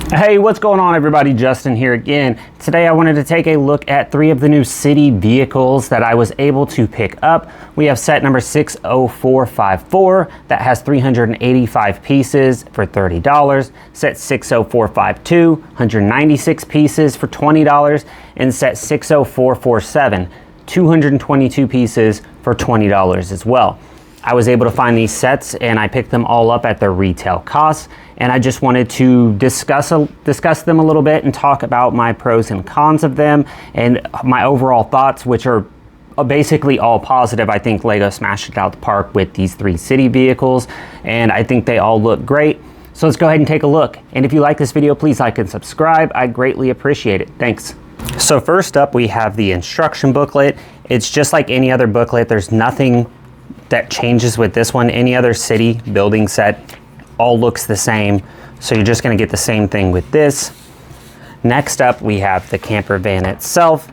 Hey, what's going on everybody? Justin here again. Today I wanted to take a look at 3 of the new city vehicles that I was able to pick up. We have set number 60454 that has 385 pieces for $30. Set 60452, 196 pieces for $20. And set 60447, 222 pieces for $20 as well. I was able to find these sets and I picked them all up at their retail costs, and I just wanted to discuss them a little bit and talk about my pros and cons of them and my overall thoughts, which are basically all positive. I think LEGO smashed it out the park with these 3 city vehicles, and I think they all look great. So let's go ahead and take a look. And if you like this video, please like and subscribe. I greatly appreciate it. Thanks. So first up, we have the instruction booklet. It's just like any other booklet. There's nothing that changes with this one. Any other city building set all looks the same, so you're just going to get the same thing with this. Next up, we have the camper van itself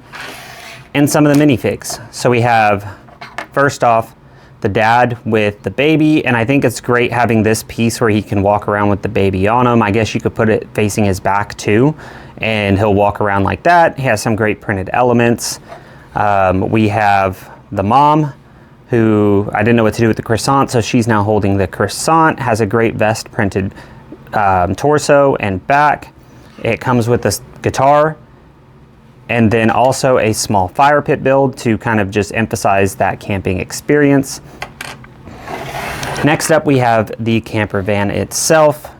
and some of the minifigs. So we have, first off, the dad with the baby, and I think it's great having this piece where he can walk around with the baby on him. I guess you could put it facing his back too, and he'll walk around like that. He has some great printed elements. We have the mom, who I didn't know what to do with the croissant, so she's now holding the croissant. Has a great vest printed torso and back. It comes with this guitar and then also a small fire pit build to kind of just emphasize that camping experience. Next up, we have the camper van itself.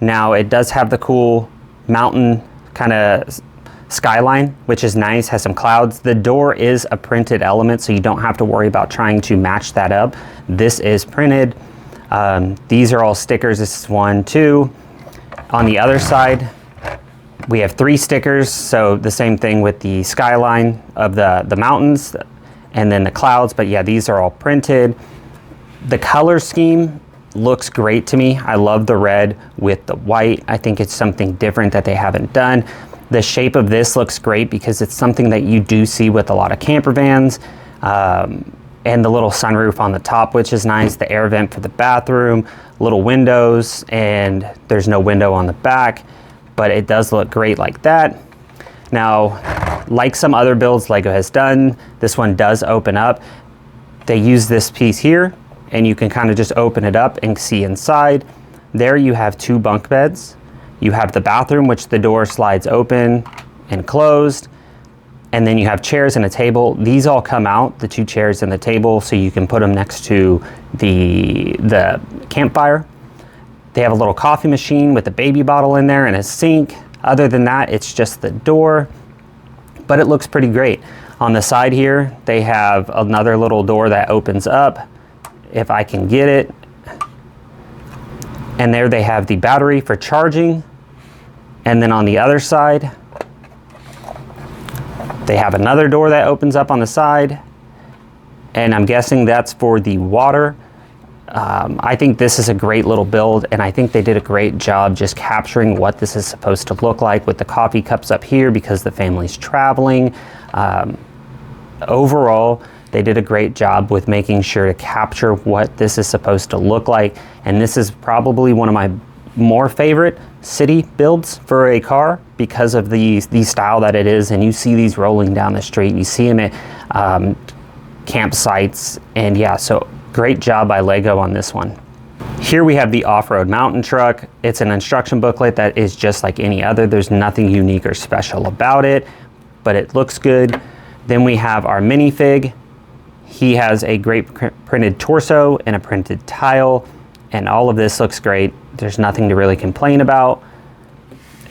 Now it does have the cool mountain kind of skyline, which is nice, has some clouds. The door is a printed element, so you don't have to worry about trying to match that up. This is printed. These are all stickers. This is 1, 2. On the other side, we have 3 stickers, so the same thing with the skyline of the mountains and then the clouds, but yeah, these are all printed. The color scheme looks great to me. I love the red with the white. I think it's something different that they haven't done. The shape of this looks great because it's something that you do see with a lot of camper vans, and the little sunroof on the top, which is nice, the air vent for the bathroom, little windows, and there's no window on the back, but it does look great like that. Now, like some other builds LEGO has done, this one does open up. They use this piece here, and you can kind of just open it up and see inside. There you have 2 bunk beds. You have the bathroom, which the door slides open and closed. And then you have chairs and a table. These all come out, the 2 chairs and the table, so you can put them next to the campfire. They have a little coffee machine with a baby bottle in there and a sink. Other than that, it's just the door, but it looks pretty great. On the side here, they have another little door that opens up, if I can get it. And there they have the battery for charging. And then on the other side, they have another door that opens up on the side, and I'm guessing that's for the water. I think this is a great little build, and I think they did a great job just capturing what this is supposed to look like with the coffee cups up here because the family's traveling. Overall, they did a great job with making sure to capture what this is supposed to look like, and this is probably one of my more favorite city builds for a car because of the style that it is. And you see these rolling down the street, you see them at campsites, and yeah, so great job by LEGO on this one. Here we have the off-road mountain truck. It's an instruction booklet that is just like any other. There's nothing unique or special about it, but it looks good. Then we have our minifig. He has a great printed torso and a printed tile, and all of this looks great. There's nothing to really complain about.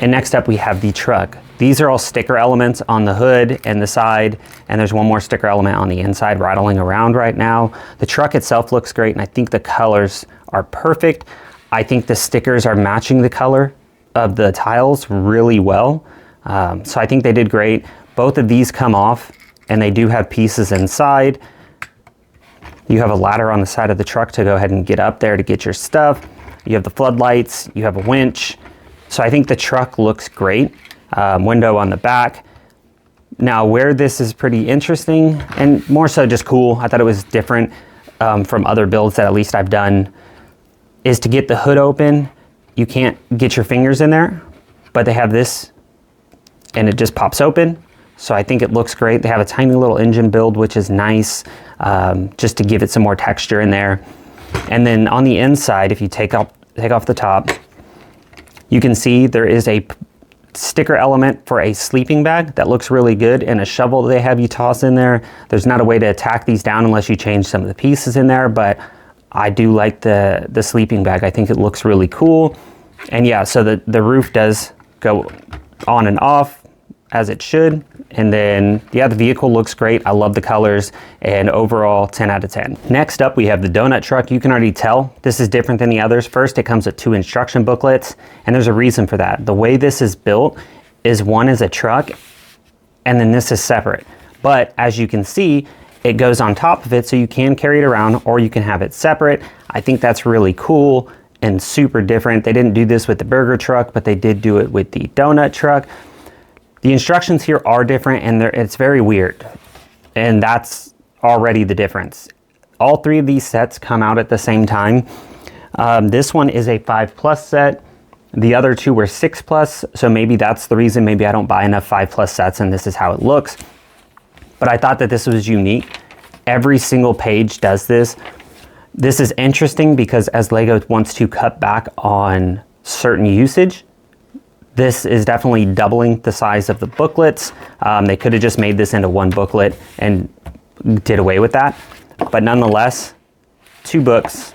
And next up we have the truck. These are all sticker elements on the hood and the side, and there's one more sticker element on the inside rattling around right now. The truck itself looks great, and I think the colors are perfect. I think the stickers are matching the color of the tiles really well. So I think they did great. Both of these come off, and they do have pieces inside. You have a ladder on the side of the truck to go ahead and get up there to get your stuff. You have the floodlights, you have a winch. So I think the truck looks great. Window on the back. Now where this is pretty interesting and more so just cool, I thought it was different from other builds that at least I've done, is to get the hood open, you can't get your fingers in there. but they have this and it just pops open. So I think it looks great. They have a tiny little engine build, which is nice, just to give it some more texture in there. And then on the inside, if you take off the top, you can see there is a sticker element for a sleeping bag that looks really good, and a shovel they have you toss in there. There's not a way to attack these down unless you change some of the pieces in there, but I do like the sleeping bag. I think it looks really cool. And yeah, so the roof does go on and off as it should. And then, yeah, the vehicle looks great. I love the colors, and overall 10 out of 10. Next up, we have the donut truck. You can already tell this is different than the others. First, it comes with 2 instruction booklets, and there's a reason for that. The way this is built is one is a truck, and then this is separate. But as you can see, it goes on top of it, so you can carry it around, or you can have it separate. I think that's really cool and super different. They didn't do this with the burger truck, but they did do it with the donut truck. The instructions here are different, and it's very weird, and that's already the difference. All 3 of these sets come out at the same time. This one is a 5+ set. The other 2 were 6+, so maybe that's the reason. Maybe I don't buy enough 5+ sets, and this is how it looks. But I thought that this was unique. Every single page does this. This is interesting because as LEGO wants to cut back on certain usage, this is definitely doubling the size of the booklets. They could have just made this into one booklet and did away with that. But nonetheless, 2 books.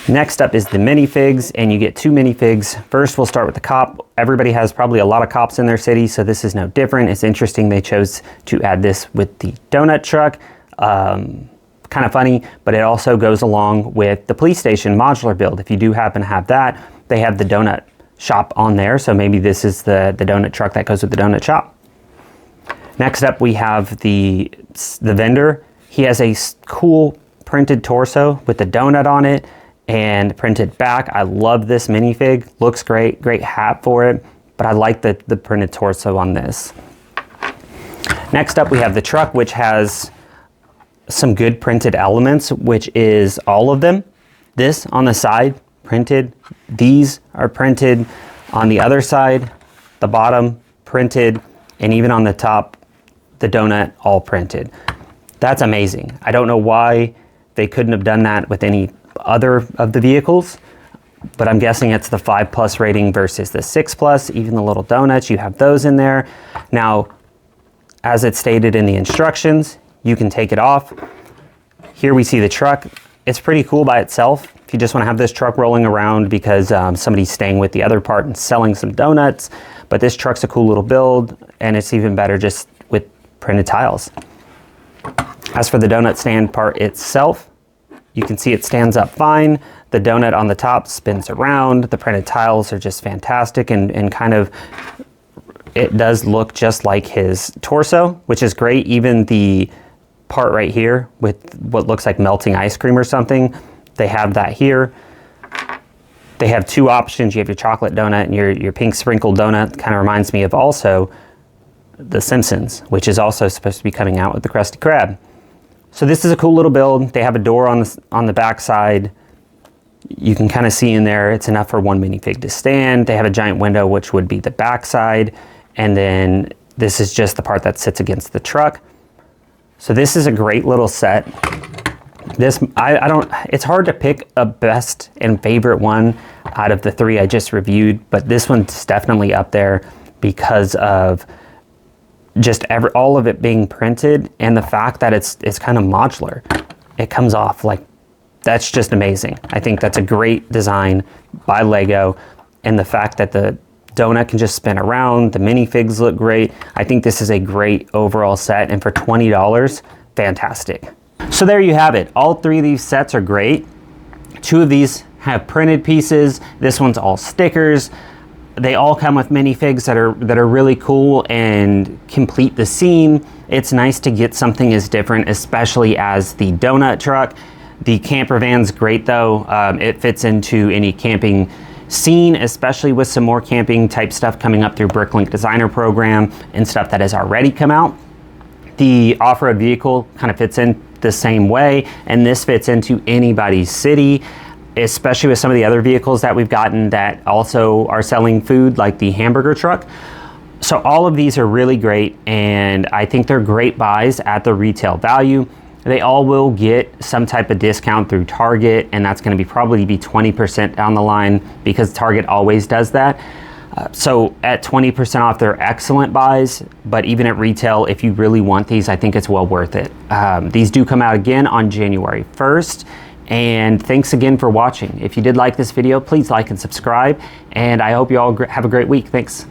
Next up is the minifigs, and you get 2 minifigs. First, we'll start with the cop. Everybody has probably a lot of cops in their city, so this is no different. It's interesting they chose to add this with the donut truck. Kind of funny, but it also goes along with the police station modular build. If you do happen to have that, they have the donut shop on there, so maybe this is the donut truck that goes with the donut shop. Next up, we have the vendor. He has a cool printed torso with the donut on it and printed back. I love this minifig. Looks great. Great hat for it, but I like the printed torso on this. Next up, we have the truck, which has some good printed elements, which is all of them. This on the side, printed. These are printed on the other side, the bottom printed, and even on the top, the donut all printed. That's amazing. I don't know why they couldn't have done that with any other of the vehicles, but I'm guessing it's the 5+ rating versus the 6+. Even the little donuts, you have those in there. Now, as it's stated in the instructions, you can take it off. Here we see the truck. It's pretty cool by itself. If you just want to have this truck rolling around because somebody's staying with the other part and selling some donuts, but this truck's a cool little build, and it's even better just with printed tiles. As for the donut stand part itself, you can see it stands up fine. The donut on the top spins around. The printed tiles are just fantastic, and kind of, it does look just like his torso, which is great. Even the part right here with what looks like melting ice cream or something, they have that here. They have 2 options. You have your chocolate donut and your pink sprinkled donut. Kind of reminds me of also The Simpsons, which is also supposed to be coming out with the Krusty Krab. So this is a cool little build. They have a door on the back side. You can kind of see in there, it's enough for 1 minifig to stand. They have a giant window, which would be the back side. And then this is just the part that sits against the truck. So this is a great little set. This, it's hard to pick a best and favorite one out of the 3 I just reviewed, but this one's definitely up there because of just all of it being printed, and the fact that it's kind of modular. It comes off like, that's just amazing. I think that's a great design by LEGO, and the fact that the donut can just spin around, the minifigs look great. I think this is a great overall set, and for $20, fantastic. So there you have it. All 3 of these sets are great. 2 of these have printed pieces. This one's all stickers. They all come with minifigs that are really cool and complete the scene. It's nice to get something as different, especially as the donut truck. The camper van's great though. It fits into any camping scene, especially with some more camping type stuff coming up through Bricklink Designer Program and stuff that has already come out. The off-road vehicle kind of fits in the same way, and this fits into anybody's city. especially with some of the other vehicles that we've gotten that also are selling food, like the hamburger truck. So all of these are really great, and I think they're great buys at the retail value. They all will get some type of discount through Target, and that's going to probably be 20% down the line, because Target always does that. So at 20% off, they're excellent buys, but even at retail, if you really want these, I think it's well worth it. These do come out again on January 1st. And thanks again for watching. If you did like this video, please like and subscribe, and I hope you all have a great week. Thanks.